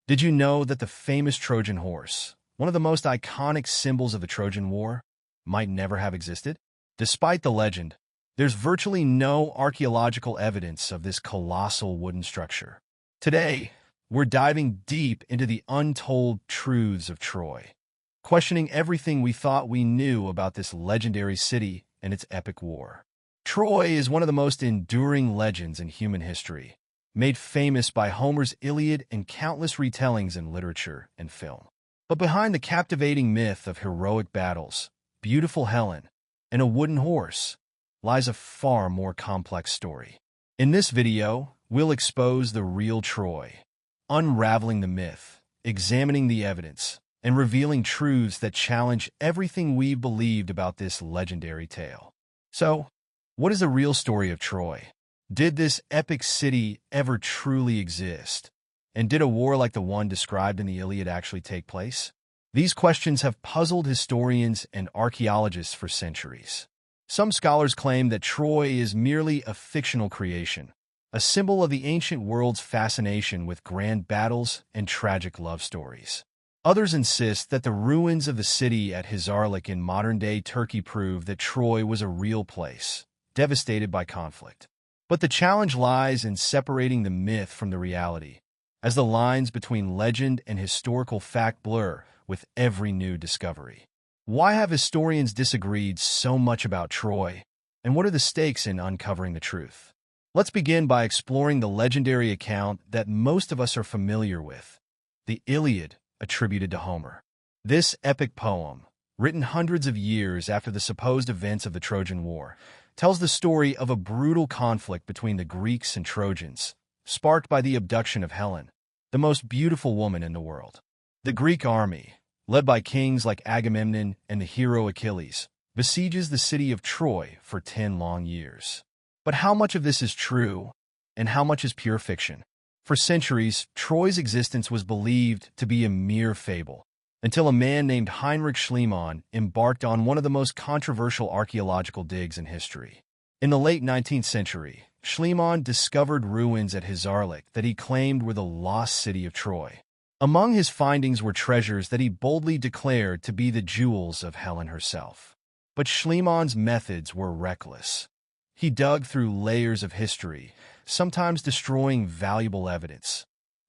Did you know that the famous Trojan horse, one of the most iconic symbols of the Trojan War, might never have existed? Despite the legend, there's virtually no archaeological evidence of this colossal wooden structure. Today, we're diving deep into the untold truths of Troy, questioning everything we thought we knew about this legendary city and its epic war. Troy is one of the most enduring legends in human history, made famous by Homer's Iliad and countless retellings in literature and film. But behind the captivating myth of heroic battles, beautiful Helen, and a wooden horse lies a far more complex story. In this video, we'll expose the real Troy, unraveling the myth, examining the evidence, and revealing truths that challenge everything we've believed about this legendary tale. So, what is the real story of Troy? Did this epic city ever truly exist? And did a war like the one described in the Iliad actually take place? These questions have puzzled historians and archaeologists for centuries. Some scholars claim that Troy is merely a fictional creation, a symbol of the ancient world's fascination with grand battles and tragic love stories. Others insist that the ruins of the city at Hisarlik in modern-day Turkey prove that Troy was a real place, devastated by conflict. But the challenge lies in separating the myth from the reality, as the lines between legend and historical fact blur with every new discovery. Why have historians disagreed so much about Troy, and what are the stakes in uncovering the truth? Let's begin by exploring the legendary account that most of us are familiar with, the Iliad, attributed to Homer. This epic poem, written hundreds of years after the supposed events of the Trojan War, tells the story of a brutal conflict between the Greeks and Trojans, sparked by the abduction of Helen, the most beautiful woman in the world. The Greek army, led by kings like Agamemnon and the hero Achilles, besieges the city of Troy for 10 long years. But how much of this is true, and how much is pure fiction? For centuries, Troy's existence was believed to be a mere fable, until a man named Heinrich Schliemann embarked on one of the most controversial archaeological digs in history. In the late 19th century, Schliemann discovered ruins at Hisarlik that he claimed were the lost city of Troy. Among his findings were treasures that he boldly declared to be the jewels of Helen herself. But Schliemann's methods were reckless. He dug through layers of history, sometimes destroying valuable evidence,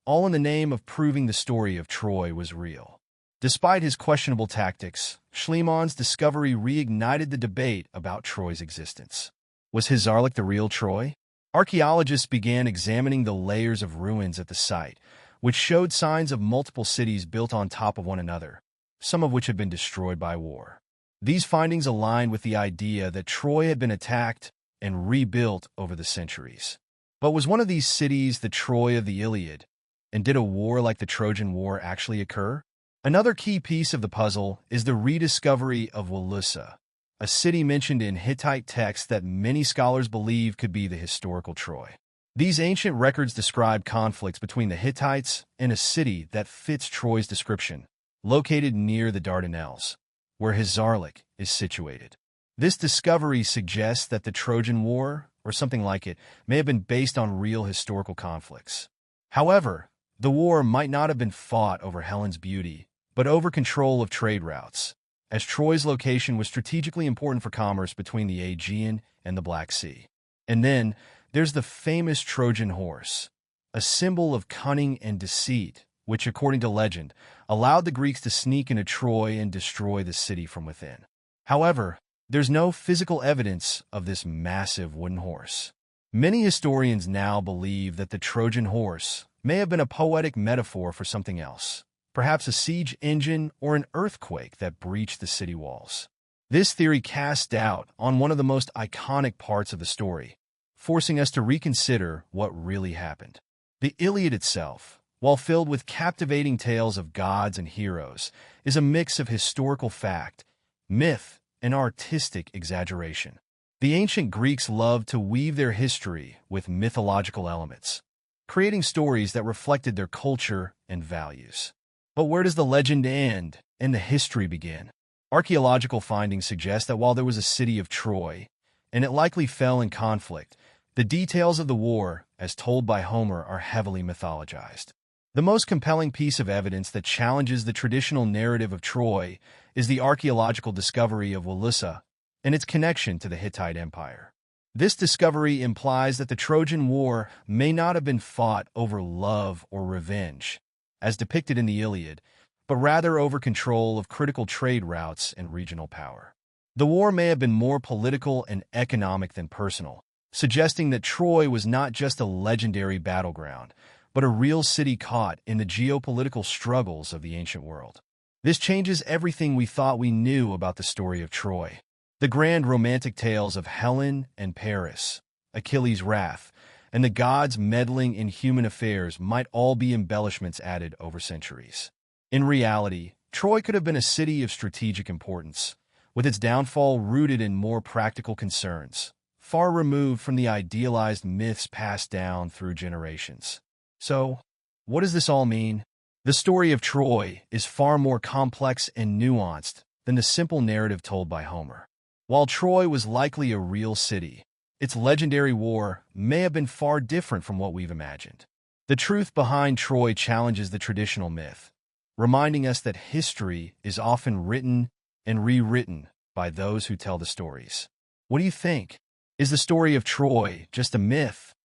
all in the name of proving the story of Troy was real. Despite his questionable tactics, Schliemann's discovery reignited the debate about Troy's existence. Was Hisarlik the real Troy? Archaeologists began examining the layers of ruins at the site, which showed signs of multiple cities built on top of one another, some of which had been destroyed by war. These findings aligned with the idea that Troy had been attacked and rebuilt over the centuries. But was one of these cities the Troy of the Iliad? And did a war like the Trojan War actually occur? Another key piece of the puzzle is the rediscovery of Wilusa, a city mentioned in Hittite texts that many scholars believe could be the historical Troy. These ancient records describe conflicts between the Hittites and a city that fits Troy's description, located near the Dardanelles, where Hisarlik is situated. This discovery suggests that the Trojan War, or something like it, may have been based on real historical conflicts. However, the war might not have been fought over Helen's beauty, but over control of trade routes, as Troy's location was strategically important for commerce between the Aegean and the Black Sea. And then, there's the famous Trojan horse, a symbol of cunning and deceit, which, according to legend, allowed the Greeks to sneak into Troy and destroy the city from within. However, there's no physical evidence of this massive wooden horse. Many historians now believe that the Trojan horse may have been a poetic metaphor for something else, perhaps a siege engine or an earthquake that breached the city walls. This theory casts doubt on one of the most iconic parts of the story, forcing us to reconsider what really happened. The Iliad itself, while filled with captivating tales of gods and heroes, is a mix of historical fact, myth, and artistic exaggeration. The ancient Greeks loved to weave their history with mythological elements, creating stories that reflected their culture and values. But where does the legend end and the history begin? Archaeological findings suggest that while there was a city of Troy, and it likely fell in conflict, the details of the war, as told by Homer, are heavily mythologized. The most compelling piece of evidence that challenges the traditional narrative of Troy is the archaeological discovery of Wilusa and its connection to the Hittite Empire. This discovery implies that the Trojan War may not have been fought over love or revenge, as depicted in the Iliad, but rather over control of critical trade routes and regional power. The war may have been more political and economic than personal, suggesting that Troy was not just a legendary battleground, but a real city caught in the geopolitical struggles of the ancient world. This changes everything we thought we knew about the story of Troy. The grand romantic tales of Helen and Paris, Achilles' wrath, and the gods meddling in human affairs might all be embellishments added over centuries. In reality, Troy could have been a city of strategic importance, with its downfall rooted in more practical concerns, far removed from the idealized myths passed down through generations. So, what does this all mean? The story of Troy is far more complex and nuanced than the simple narrative told by Homer. While Troy was likely a real city, its legendary war may have been far different from what we've imagined. The truth behind Troy challenges the traditional myth, reminding us that history is often written and rewritten by those who tell the stories. What do you think? Is the story of Troy just a myth?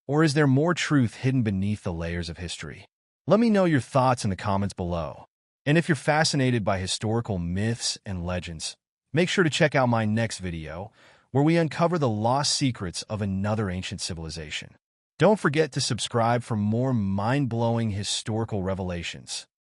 Or is there more truth hidden beneath the layers of history? Let me know your thoughts in the comments below. And if you're fascinated by historical myths and legends, make sure to check out my next video, where we uncover the lost secrets of another ancient civilization. Don't forget to subscribe for more mind-blowing historical revelations.